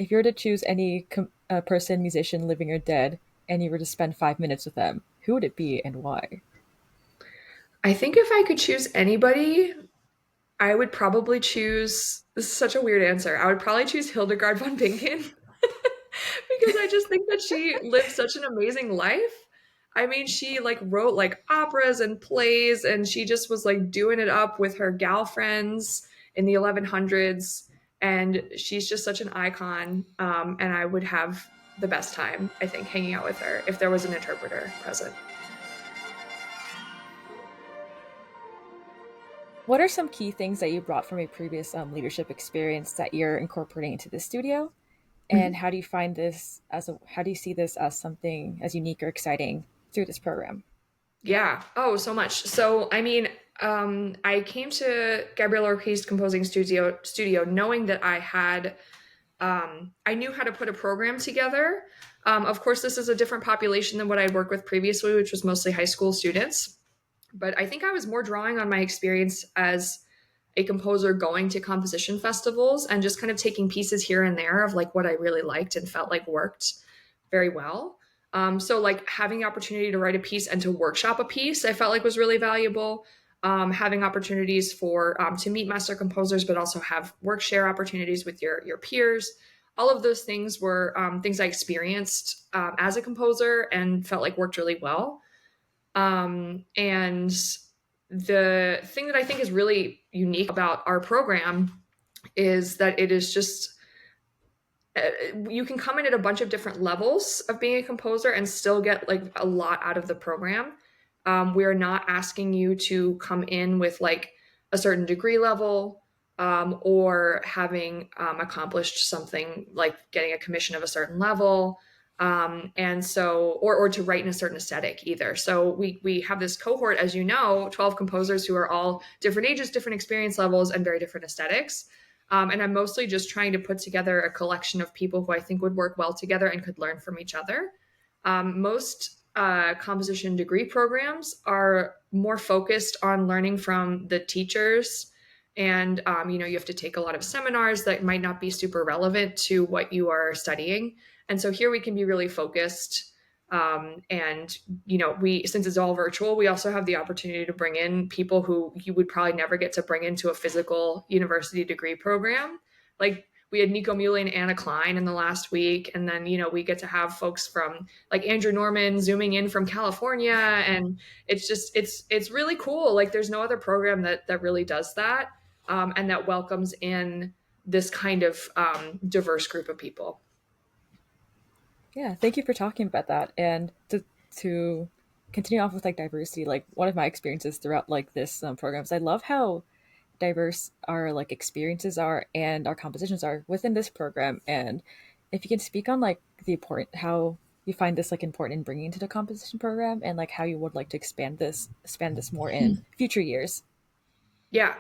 if you were to choose any person, musician, living or dead, and you were to spend 5 minutes with them, who would it be and why? I think if I could choose anybody, I would probably choose, this is such a weird answer. I would probably choose Hildegard von Bingen because I just think that she lived such an amazing life. I mean, she like wrote like operas and plays, and she just was like doing it up with her gal friends in the 1100s. And she's just such an icon. And I would have the best time, I think, hanging out with her if there was an interpreter present. What are some key things that you brought from a previous leadership experience that you're incorporating into the studio? And Mhm. how do you find this how do you see this as something as unique or exciting through this program? Yeah. Oh, so much. So, I mean, I came to Gabriela Ortiz Composing Studio knowing that I knew how to put a program together. Of course, this is a different population than what I'd worked with previously, which was mostly high school students. But I think I was more drawing on my experience as a composer going to composition festivals and just kind of taking pieces here and there of like what I really liked and felt like worked very well. So like having the opportunity to write a piece and to workshop a piece, I felt like was really valuable. Having opportunities for to meet master composers, but also have work share opportunities with your peers. All of those things were things I experienced as a composer and felt like worked really well. And the thing that I think is really unique about our program is that it is just you can come in at a bunch of different levels of being a composer and still get like a lot out of the program. We're not asking you to come in with like a certain degree level or having accomplished something like getting a commission of a certain level. And so, or to write in a certain aesthetic either. So we have this cohort, as you know, 12 composers who are all different ages, different experience levels, and very different aesthetics. And I'm mostly just trying to put together a collection of people who I think would work well together and could learn from each other. Most composition degree programs are more focused on learning from the teachers. And, you have to take a lot of seminars that might not be super relevant to what you are studying. And so here we can be really focused. And we since it's all virtual, we also have the opportunity to bring in people who you would probably never get to bring into a physical university degree program. Like we had Nico Muley and Anna Klein in the last week, and then we get to have folks from like Andrew Norman zooming in from California, and it's really cool. Like there's no other program that really does that, and that welcomes in this kind of diverse group of people. Yeah, thank you for talking about that. And to continue off with like diversity, like one of my experiences throughout like this programs, I love how diverse our like experiences are and our compositions are within this program. And if you can speak on like the important how you find this like important in bringing to the composition program and like how you would like to expand this more in future years. Yeah,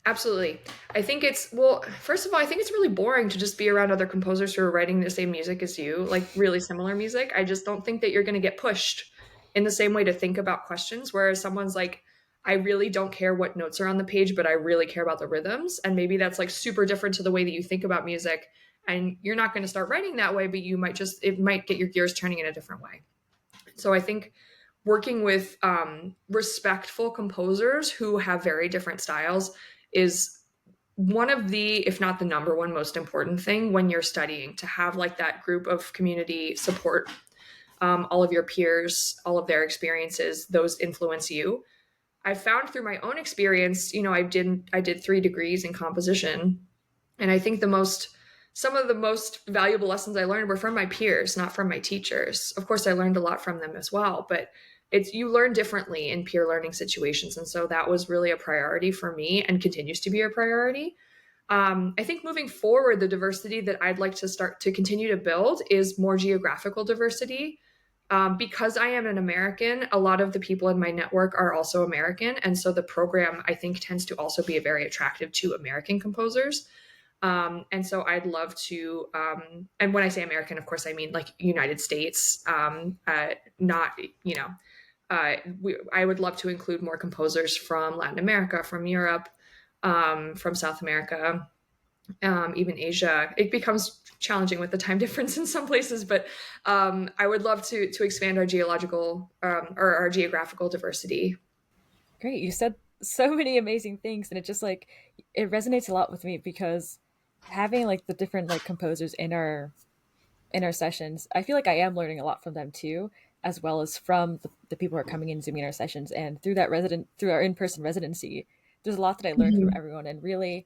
absolutely. I think well, first of all, I think it's really boring to just be around other composers who are writing the same music as you, like really similar music. I just don't think that you're going to get pushed in the same way to think about questions. Whereas someone's like, I really don't care what notes are on the page, but I really care about the rhythms. And maybe that's like super different to the way that you think about music. And you're not going to start writing that way, but it might get your gears turning in a different way. So I think working with respectful composers who have very different styles is one of the, if not the number one most important thing when you're studying, to have like that group of community support. All of your peers, all of their experiences, those influence you. I found through my own experience, I did 3 degrees in composition, and I think some of the most valuable lessons I learned were from my peers, not from my teachers. Of course, I learned a lot from them as well, but it's you learn differently in peer learning situations, and so that was really a priority for me and continues to be a priority. I think moving forward, the diversity that I'd like to start to continue to build is more geographical diversity. Because I am an American, a lot of the people in my network are also American. And so the program, I think, tends to also be very attractive to American composers. And so I'd love to, and when I say American, of course, I mean like United States, not, I would love to include more composers from Latin America, from Europe, from South America. even Asia. It becomes challenging with the time difference in some places, but I would love to expand our geological or our geographical diversity. Great. You said so many amazing things, and it just like it resonates a lot with me because having like the different like composers in our sessions, I feel like I am learning a lot from them too, as well as from the people who are coming in zooming in our sessions. And through our in-person residency, there's a lot that I learned from Mhm. everyone, and really,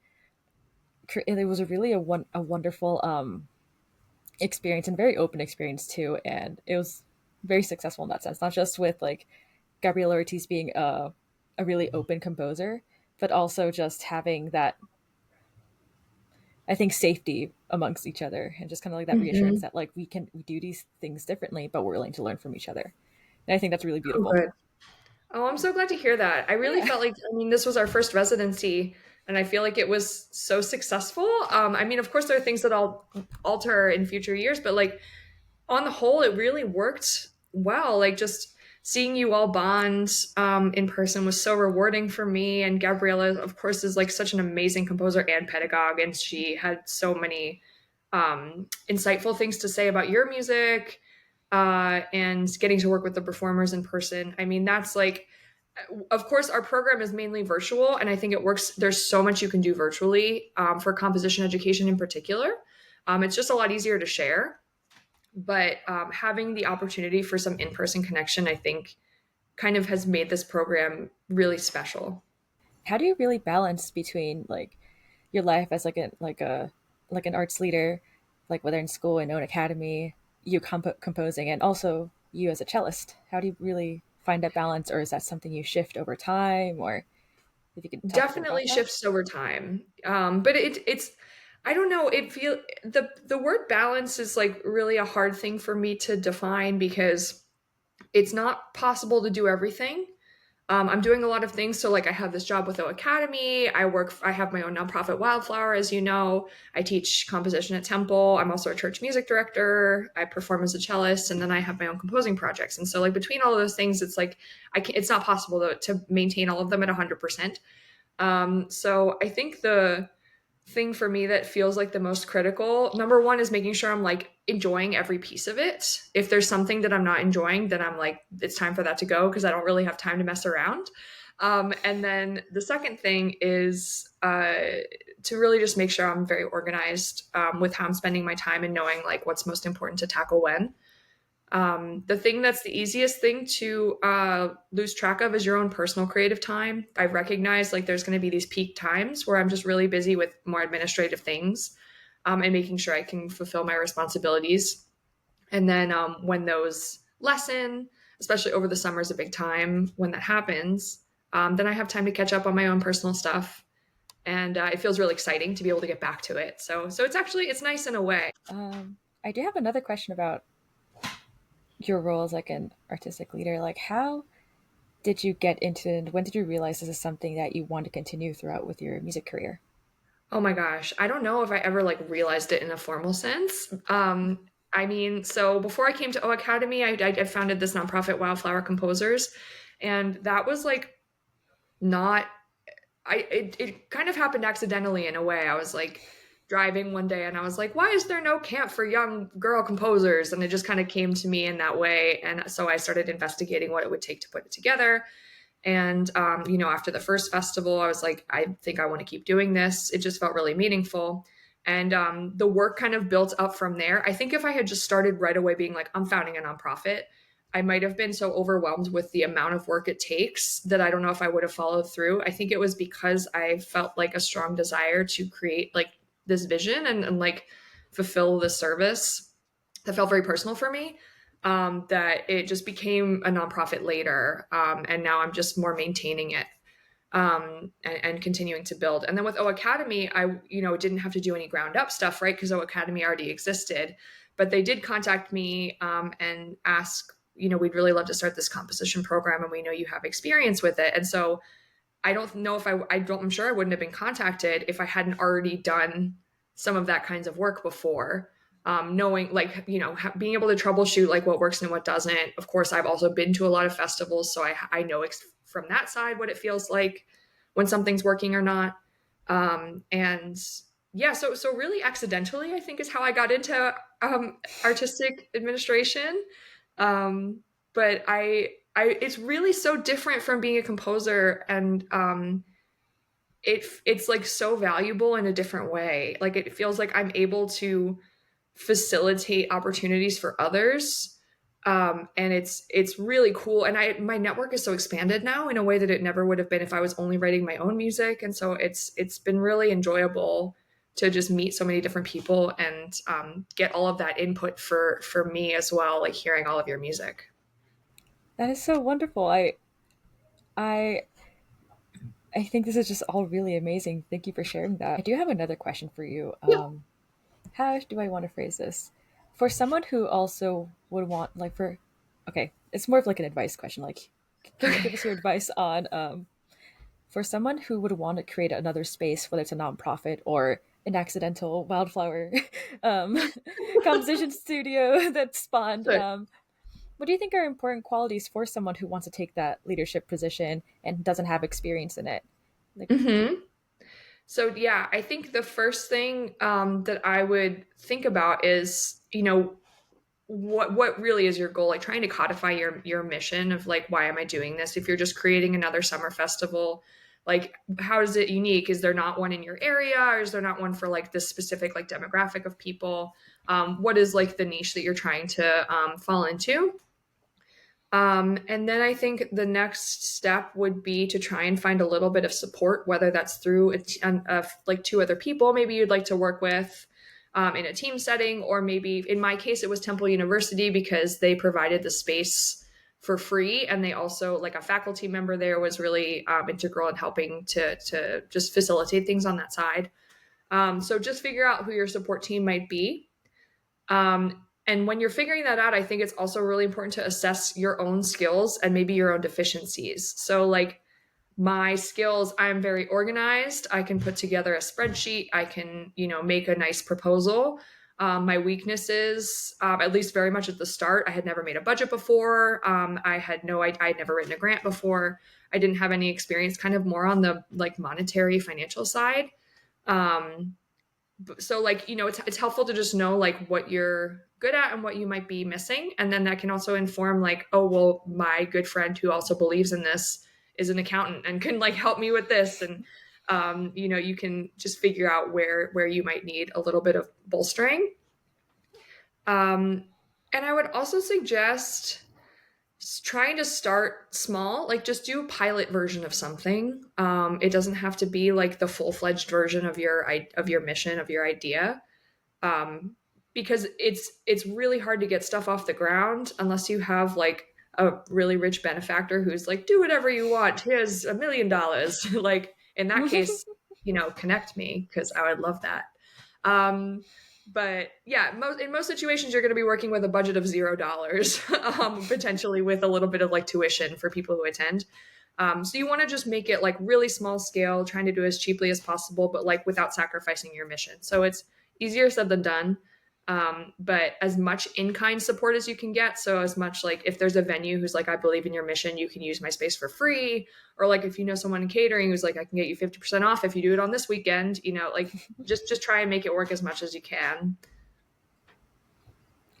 it was a really a wonderful experience and very open experience too. And it was very successful in that sense, not just with like Gabriela Ortiz being a really open composer, but also just having that, I think, safety amongst each other and just kind of like that reassurance Mhm. that like we do these things differently, but we're willing to learn from each other. And I think that's really Oh, beautiful. good. Oh, I'm so glad to hear that. I really Yeah. felt like, I mean, this was our first residency, and I feel like it was so successful. I mean, of course, there are things that I'll alter in future years, but like on the whole, it really worked well. Like just seeing you all bond in person was so rewarding for me. And Gabriella, of course, is like such an amazing composer and pedagogue, and she had so many insightful things to say about your music and getting to work with the performers in person. I mean, that's like, of course, our program is mainly virtual, and I think it works. There's so much you can do virtually for composition education in particular. It's just a lot easier to share, but having the opportunity for some in-person connection, I think, kind of has made this program really special. How do you really balance between like your life as like an arts leader, like whether in school and own academy, you composing, and also you as a cellist? How do you really find that balance, or is that something you shift over time? Or if you could talk a bit about Definitely that. shifts over time, but it's I don't know. It feel the word balance is like really a hard thing for me to define because it's not possible to do everything. I'm doing a lot of things. So, like, I have this job with OAcademy. I have my own nonprofit Wildflower, as you know. I teach composition at Temple. I'm also a church music director. I perform as a cellist, and then I have my own composing projects. And so, like, between all of those things, it's like it's not possible to maintain all of them at 100%. So, I think the thing for me that feels like the most critical, number one, is making sure I'm like enjoying every piece of it. If there's something that I'm not enjoying, then I'm like, it's time for that to go because I don't really have time to mess around. And then the second thing is to really just make sure I'm very organized with how I'm spending my time and knowing like what's most important to tackle when. The thing that's the easiest thing to lose track of is your own personal creative time. I've recognized like there's going to be these peak times where I'm just really busy with more administrative things and making sure I can fulfill my responsibilities. And then when those lessen, especially over the summer is a big time when that happens, then I have time to catch up on my own personal stuff. And it feels really exciting to be able to get back to it. So it's nice in a way. I do have another question about your role as like an artistic leader. Like, how did you get into it? When did you realize this is something that you want to continue throughout with your music career? Oh my gosh, I don't know if I ever like realized it in a formal sense. I mean, so before I came to OAcademy, I founded this nonprofit, Wildflower Composers, and that was like not. It kind of happened accidentally in a way. I was like driving one day and I was like, why is there no camp for young girl composers? And it just kind of came to me in that way, and so I started investigating what it would take to put it together. And, after the first festival, I was like, I think I want to keep doing this. It just felt really meaningful. And the work kind of built up from there. I think if I had just started right away being like, I'm founding a nonprofit, I might have been so overwhelmed with the amount of work it takes that I don't know if I would have followed through. I think it was because I felt like a strong desire to create like this vision and like fulfill the service that felt very personal for me, that it just became a nonprofit later. And now I'm just more maintaining it and continuing to build. And then with OAcademy, I didn't have to do any ground up stuff, right? Because OAcademy already existed. But they did contact me and ask, we'd really love to start this composition program, and we know you have experience with it. And so I don't know if I'm sure I wouldn't have been contacted if I hadn't already done some of that kinds of work before. Knowing like, being able to troubleshoot like what works and what doesn't. Of course, I've also been to a lot of festivals, so I know from that side what it feels like when something's working or not. And yeah, so really accidentally, I think is how I got into artistic administration. Um, but it's really so different from being a composer, and it's like so valuable in a different way. Like it feels like I'm able to facilitate opportunities for others. And it's really cool. And my network is so expanded now in a way that it never would have been if I was only writing my own music. And so it's been really enjoyable to just meet so many different people and get all of that input for me as well, like hearing all of your music. That is so wonderful. I I think this is just all really amazing. Thank you for sharing that. I do have another question for you. Yeah. How do I want to phrase this? For someone who also would want, like, for, okay, it's more of like an advice question. Like, can you give Okay. us your advice on, for someone who would want to create another space, whether it's a nonprofit or an accidental wildflower um, composition studio that spawned, Sure. what do you think are important qualities for someone who wants to take that leadership position and doesn't have experience in it? Like, Hmm. So yeah, I think the first thing that I would think about is, what really is your goal, like trying to codify your mission of like, why am I doing this? If you're just creating another summer festival, like how is it unique? Is there not one in your area, or is there not one for like this specific like demographic of people? What is like the niche that you're trying to fall into? And then I think the next step would be to try and find a little bit of support, whether that's through like two other people maybe you'd like to work with in a team setting, or maybe in my case, it was Temple University because they provided the space for free. And they also, like a faculty member there, was really integral in helping to just facilitate things on that side. So just figure out who your support team might be. And when you're figuring that out, I think it's also really important to assess your own skills and maybe your own deficiencies. So, like my skills, I'm very organized. I can put together a spreadsheet. I can, make a nice proposal. My weaknesses, at least very much at the start, I had never made a budget before. I had never written a grant before. I didn't have any experience, kind of more on the like monetary financial side. Um, so like it's helpful to just know like what you're good at and what you might be missing, and then that can also inform like, oh well, my good friend who also believes in this is an accountant and can like help me with this. And you can just figure out where you might need a little bit of bolstering. And I would also suggest trying to start small, like just do a pilot version of something. It doesn't have to be like the full-fledged version of your mission, of your idea. um, because it's really hard to get stuff off the ground unless you have like a really rich benefactor who's like, do whatever you want, here's $1 million. Like in that case, connect me, because I would love that. um, but yeah, in most situations you're going to be working with a budget of $0, potentially with a little bit of like tuition for people who attend. So you want to just make it like really small scale, trying to do as cheaply as possible, but like without sacrificing your mission. So it's easier said than done. But as much in-kind support as you can get. So as much like if there's a venue who's like, I believe in your mission, you can use my space for free. Or like if you know someone in catering who's like, I can get you 50% off if you do it on this weekend, like just try and make it work as much as you can.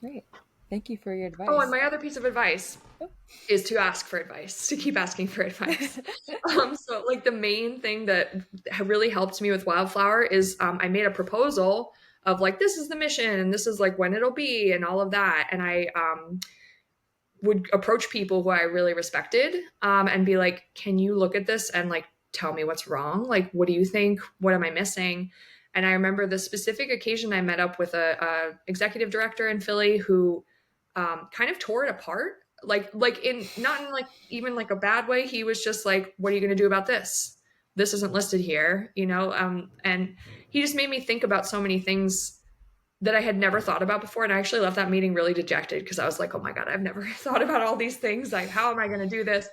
great. Thank you for your Oh, and advice. my other piece of advice Oh. is to ask for advice, to keep asking for advice. So like the main thing that really helped me with Wildflower is I made a proposal of like, this is the mission and this is like when it'll be and all of that. And I would approach people who I really respected, and be like, can you look at this and like tell me what's wrong? Like, what do you think? What am I missing? And I remember the specific occasion I met up with a executive director in Philly who kind of tore it apart. Like in not in like even like a bad way. He was just like, what are you going to do about this? This isn't listed here, and he just made me think about so many things that I had never thought about before. And I actually left that meeting really dejected because I was like, oh my God, I've never thought about all these things. Like, how am I going to do this?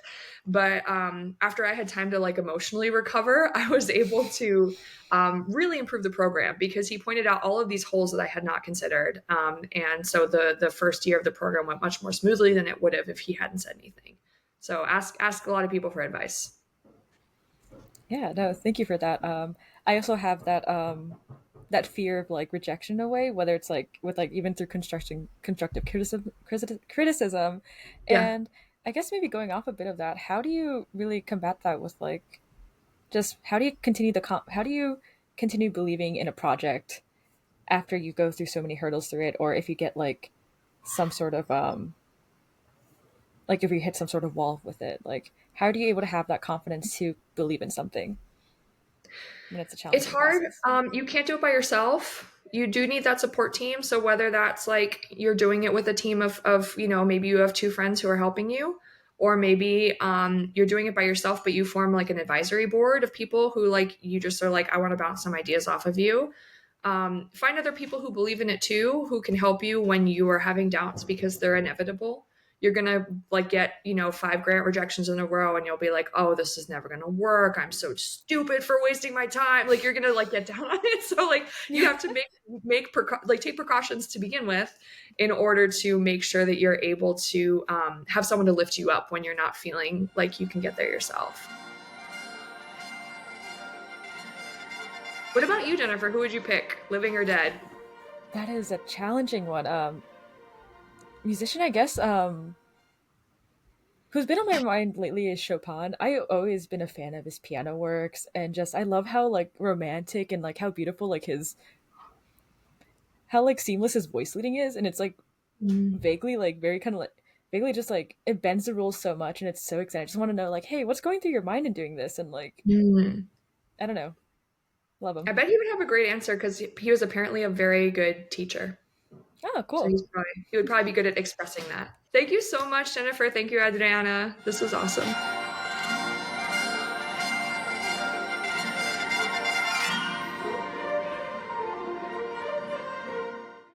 But after I had time to like emotionally recover, I was able to really improve the program because he pointed out all of these holes that I had not considered. And so the first year of the program went much more smoothly than it would have if he hadn't said anything. So ask a lot of people for advice. Yeah, no, thank you for that. I also have that that fear of like rejection away, whether it's like with like even through constructive criticism. Yeah. And I guess maybe going off a bit of that, how do you really combat that with like just how do you continue how do you continue believing in a project after you go through so many hurdles through it, or if you get like some sort of like if you hit some sort of wall with it, like how are you able to have that confidence to believe in something when it's a It's challenging hard. process? You can't do it by yourself. You do need that support team. So whether that's like you're doing it with a team of maybe you have two friends who are helping you, or maybe you're doing it by yourself, but you form like an advisory board of people who like you just are like, I want to bounce some ideas off of you. Find other people who believe in it too, who can help you when you are having doubts because they're inevitable. You're gonna like get 5 grant rejections in a row, and you'll be like, oh, this is never gonna work. I'm so stupid for wasting my time. Like you're gonna like get down on it. So like you have to take precautions to begin with in order to make sure that you're able to have someone to lift you up when you're not feeling like you can get there yourself. What about you, Jennifer? Who would you pick, living or dead? That is a challenging one. Musician, I guess. Who's been on my mind lately is Chopin. I always been a fan of his piano works, and just I love how like romantic and like how beautiful like his how like seamless his voice leading is, and it's Mm. vaguely like very kind of like vaguely just like it bends the rules so much, and it's so exciting. I just want to know like, hey, what's going through your mind in doing this, and like Mm. I don't know, love I him. bet he would have a great answer because he was apparently a very good teacher. Oh, So cool. he would probably be good at expressing that. Thank you so much, Jennifer. Thank you, Adriana. This was awesome.